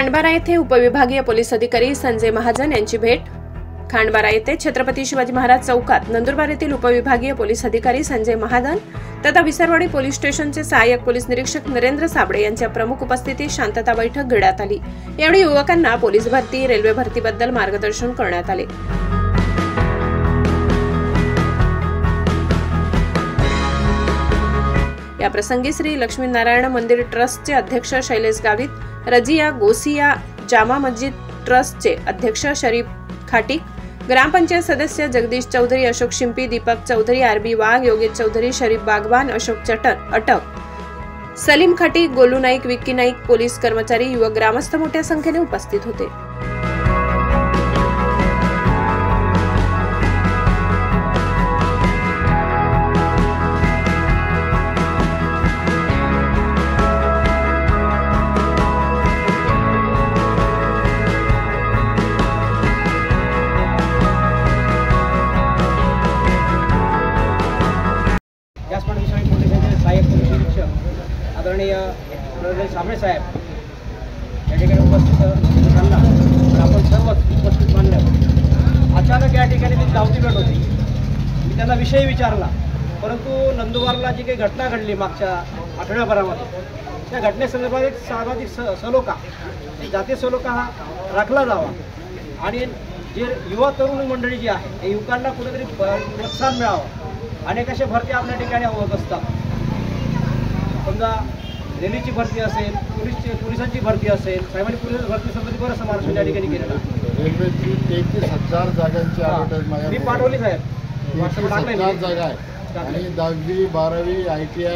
खांडबारा येथे उपविभागीय पोलीस अधिकारी संजय महाजन यांची भेट। खांडबारा येथे छत्रपती शिवाजी महाराज चौकात नंदुरबार येथील उपविभागीय पोलीस अधिकारी संजय महाजन तथा विसरवाडी पोलीस स्टेशनचे सहाय्यक पोलीस निरीक्षक नरेंद्र साबळे यांच्या प्रमुख उपस्थितीत शांतता बैठक घेण्यात आली। यावेळी युवकांना पोलीस भरती, रेल्वे भरतीबद्दल मार्गदर्शन करण्यात आले। या प्रसंगी श्री लक्ष्मीनारायण मंदिर ट्रस्टचे अध्यक्ष शैलेश गावित, रजिया गोसिया जामा मस्जिद ट्रस्टचे अध्यक्ष शरीफ खाटिक, ग्रामपंचायत सदस्य जगदीश चौधरी, अशोक शिंपी, दीपक चौधरी, आरबी वाघ, योगेश चौधरी, शरीफ बागवान, अशोक चटन अटक, सलीम खाटिक, गोलू नाईक, विक्की नाईक, पोलीस कर्मचारी, युवक, ग्रामस्थ मोठ्या संख्येने उपस्थित होते। सहाय्यक पोलीस निरीक्षक आदरणीय साबळे साहेब या ठिकाणी उपस्थित असताना आपण सर्वच उपस्थित मानले। अचानक या ठिकाणी ती धावती भेट होती। मी त्यांना विषय विचारला, परंतु नंदुरबारला जी काही घटना घडली मागच्या आठवड्याभरामध्ये, त्या घटनेसंदर्भात एक सामाजिक सलोखा, जातीय सलोखा हा राखला जावा आणि जे युवा तरुण मंडळी जी आहे त्या युवकांना कुठेतरी प्रोत्साहन मिळावं। अनेक अशा भरती आपल्या ठिकाणी होत असतात। समजा रेल्वेची भरती असेल, पोलिसांची भरती असेल, साहेबांनी पोलीस भरती संबंधी बरंचसं महाराष्ट्र या ठिकाणी केलेलं आहे। रेल्वेची 33,000 जागांची ॲडव्हर्टाइज मी पाठवली साहेब, 33,000 जागा आहे आणि 10वी 12वी ITI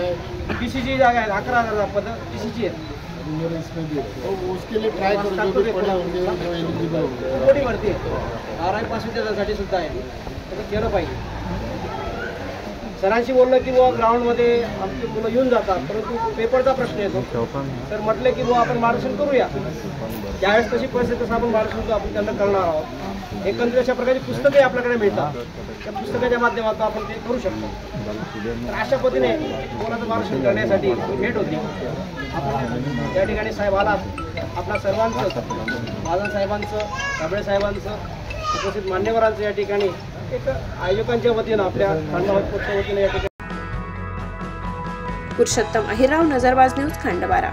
TCची जागा आहे, 11,000 पद TCची आहेत। उसके लिए ट्राई करो, जो भी पढ़े होंगे जो एलिजिबल होंगे। मोठी भरती आहे, 12वी पासून त्याच्यासाठी सुद्धा आहे, ते केलं पाहिजे। सरांशी बोललं की बुवा ग्राउंडमध्ये आमची मुलं येऊन जातात, परंतु पेपरचा प्रश्न येतो। तर म्हटलं की बुवा आपण मार्गदर्शन करूया, ज्यावेळेस तशी परिस्थिती तसं आपण मार्गदर्शन आपण त्यांना करणार आहोत। एकंदरीत अशा प्रकारची पुस्तके आपल्याकडे मिळतात, त्या पुस्तकाच्या माध्यमातून आपण ते करू शकतो। तर अशा पद्धतीने मुलाचं मार्गदर्शन करण्यासाठी भेट होती। आपण त्या ठिकाणी साहेब आलात, आपल्या सर्वांचं, महाजन साहेबांचं, साबळे साहेबांचं, उपस्थित मान्यवरांचं या ठिकाणी एक आयोजकांच्या वतीनं आपल्या खांडबारा वतीने या ठिकाणी। पुरुषोत्तम अहिरराव, नजरबाज न्यूज, खांडबारा।